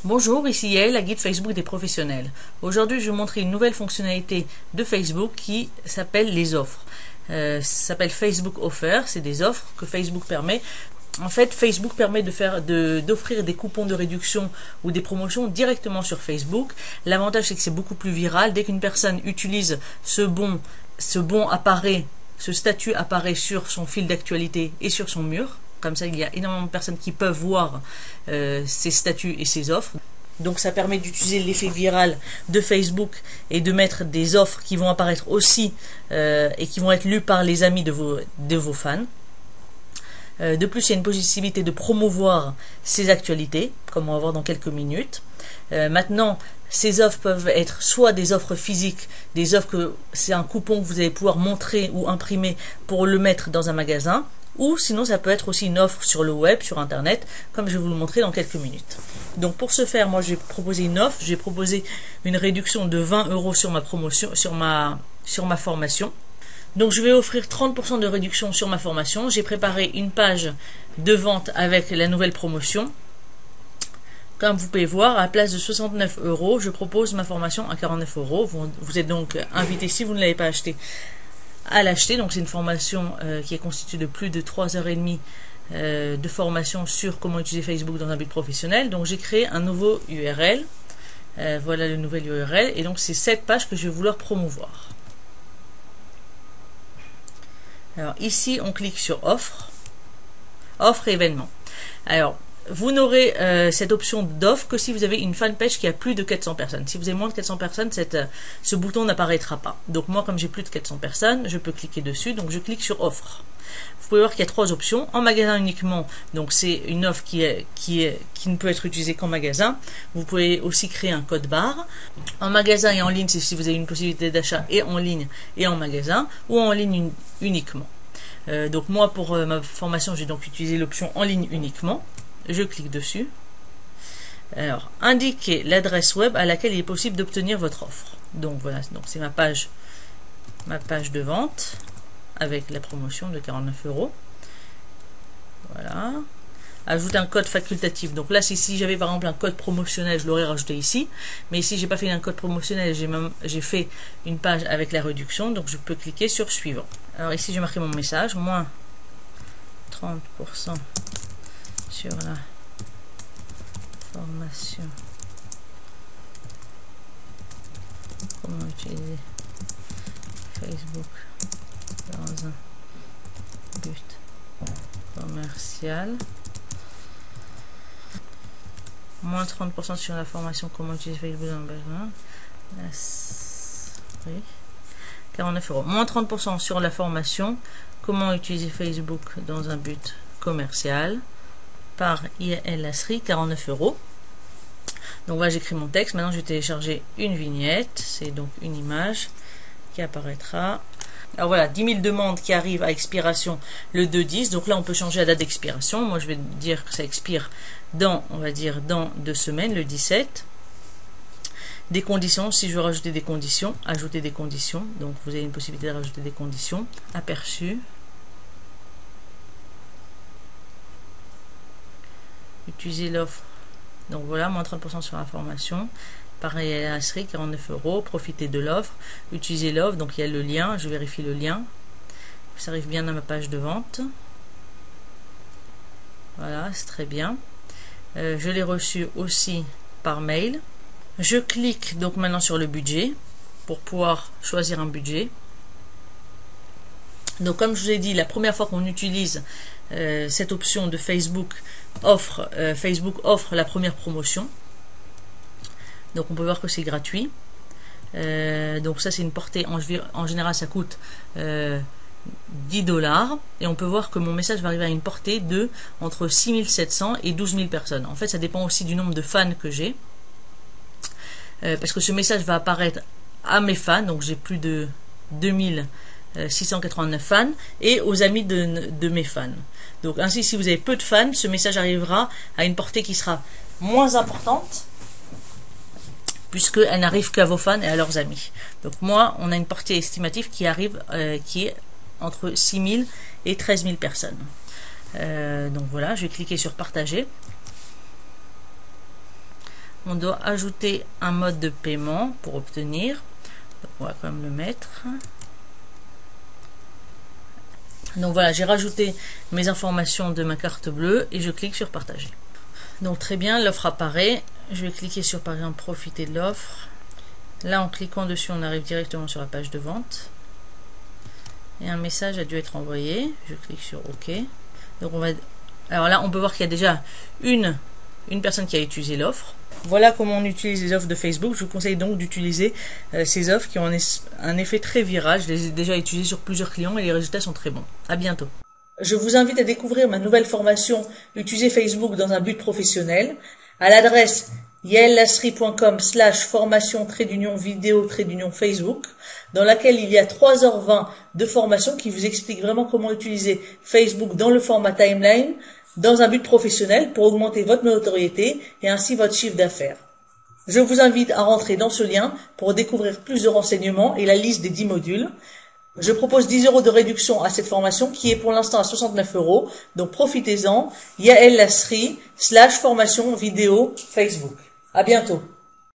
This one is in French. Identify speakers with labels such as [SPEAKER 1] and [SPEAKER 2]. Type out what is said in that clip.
[SPEAKER 1] Bonjour, ici Yael, la guide Facebook des professionnels. Aujourd'hui, je vais vous montrer une nouvelle fonctionnalité de Facebook qui s'appelle les offres. Ça s'appelle Facebook Offer, c'est des offres que Facebook permet. En fait, Facebook permet d'offrir des coupons de réduction ou des promotions directement sur Facebook. L'avantage, c'est que c'est beaucoup plus viral. Dès qu'une personne utilise ce bon apparaît, ce statut apparaît sur son fil d'actualité et sur son mur. Comme ça, il y a énormément de personnes qui peuvent voir ces statuts et ces offres. Donc ça permet d'utiliser l'effet viral de Facebook et de mettre des offres qui vont apparaître aussi et qui vont être lues par les amis de vos fans. De plus, il y a une possibilité de promouvoir ces actualités, comme on va voir dans quelques minutes. Maintenant, ces offres peuvent être soit des offres physiques, des offres que c'est un coupon que vous allez pouvoir montrer ou imprimer pour le mettre dans un magasin, ou sinon ça peut être aussi une offre sur le web, sur internet, comme je vais vous le montrer dans quelques minutes. Donc pour ce faire, moi j'ai proposé une offre, j'ai proposé une réduction de 20 € sur ma promotion, sur ma formation. Donc je vais offrir 30% de réduction sur ma formation. J'ai préparé une page de vente avec la nouvelle promotion. Comme vous pouvez voir, à la place de 69 €, je propose ma formation à 49 €. Vous êtes donc invité, si vous ne l'avez pas acheté, à l'acheter. Donc c'est une formation qui est constituée de plus de 3h30 de formation sur comment utiliser Facebook dans un but professionnel. Donc j'ai créé un nouveau URL. Voilà le nouvel URL. Et donc c'est cette page que je vais vouloir promouvoir. Alors ici on clique sur offre et événements. Alors vous n'aurez cette option d'offre que si vous avez une fanpage qui a plus de 400 personnes. Si vous avez moins de 400 personnes, ce bouton n'apparaîtra pas. Donc moi, comme j'ai plus de 400 personnes, je peux cliquer dessus. Donc je clique sur offre. Vous pouvez voir qu'il y a trois options. En magasin uniquement, donc c'est une offre qui ne peut être utilisée qu'en magasin. Vous pouvez aussi créer un code barre. En magasin et en ligne, c'est si vous avez une possibilité d'achat et en ligne et en magasin, ou en ligne uniquement. Donc moi, pour ma formation, j'ai donc utilisé l'option en ligne uniquement. Je clique dessus. Alors, indiquez l'adresse web à laquelle il est possible d'obtenir votre offre. Donc voilà, donc c'est ma page de vente avec la promotion de 49 €. Voilà. Ajouter un code facultatif. Donc là, si j'avais par exemple un code promotionnel, je l'aurais rajouté ici. Mais ici, j'ai pas fait un code promotionnel, j'ai fait une page avec la réduction. Donc je peux cliquer sur suivant. Alors ici, j'ai marqué mon message, moins 30% sur la formation. Comment utiliser Facebook dans un but commercial. Moins 30% sur la formation. Comment utiliser Facebook dans un but commercial. 49 €. Moins 30% sur la formation. Comment utiliser Facebook dans un but commercial. Par Yael Lasri, 49 €. Donc voilà, j'écris mon texte. Maintenant, je vais télécharger une vignette. C'est donc une image qui apparaîtra. Alors voilà, 10 000 demandes qui arrivent à expiration le 2/10. Donc là, on peut changer la date d'expiration. Moi, je vais dire que ça expire dans 2 semaines, le 17. Des conditions, si je veux rajouter des conditions, ajouter des conditions. Donc vous avez une possibilité de rajouter des conditions. Aperçu. Utiliser l'offre. Donc voilà, moins 30% sur la formation. Pareil à la série, 49 €. Profiter de l'offre. Utiliser l'offre. Donc il y a le lien. Je vérifie le lien. Ça arrive bien dans ma page de vente. Voilà, c'est très bien. Je l'ai reçu aussi par mail. Je clique donc maintenant sur le budget pour pouvoir choisir un budget. Donc comme je vous ai dit, la première fois qu'on utilise cette option de Facebook offre la première promotion. Donc on peut voir que c'est gratuit. Donc ça c'est une portée, en général ça coûte 10 $. Et on peut voir que mon message va arriver à une portée de entre 6700 et 12 000 personnes. En fait ça dépend aussi du nombre de fans que j'ai. Parce que ce message va apparaître à mes fans, donc j'ai plus de 2689 fans, et aux amis de mes fans. Donc ainsi, si vous avez peu de fans, ce message arrivera à une portée qui sera moins importante, puisqu'elle n'arrive qu'à vos fans et à leurs amis. Donc moi, on a une portée estimative qui arrive, qui est entre 6000 et 13 000 personnes. Donc voilà, je vais cliquer sur partager. on doit ajouter un mode de paiement pour obtenir. Donc on va quand même le mettre. Donc voilà, j'ai rajouté mes informations de ma carte bleue et je clique sur partager. Donc très bien, l'offre apparaît. Je vais cliquer sur par exemple profiter de l'offre. Là en cliquant dessus, on arrive directement sur la page de vente. Et un message a dû être envoyé. Je clique sur OK. Donc alors là, on peut voir qu'il y a déjà une personne qui a utilisé l'offre. Voilà comment on utilise les offres de Facebook. Je vous conseille donc d'utiliser ces offres qui ont un effet très viral. Je les ai déjà utilisées sur plusieurs clients et les résultats sont très bons. À bientôt. Je vous invite à découvrir ma nouvelle formation Utiliser Facebook dans un but professionnel à l'adresse yaellasri.com/formation-vidéo-Facebook dans laquelle il y a 3h20 de formation qui vous explique vraiment comment utiliser Facebook dans le format timeline dans un but professionnel pour augmenter votre notoriété et ainsi votre chiffre d'affaires. Je vous invite à rentrer dans ce lien pour découvrir plus de renseignements et la liste des 10 modules. Je propose 10 € de réduction à cette formation qui est pour l'instant à 69 €. Donc profitez-en. Yael Lasri /formation vidéo Facebook. À bientôt.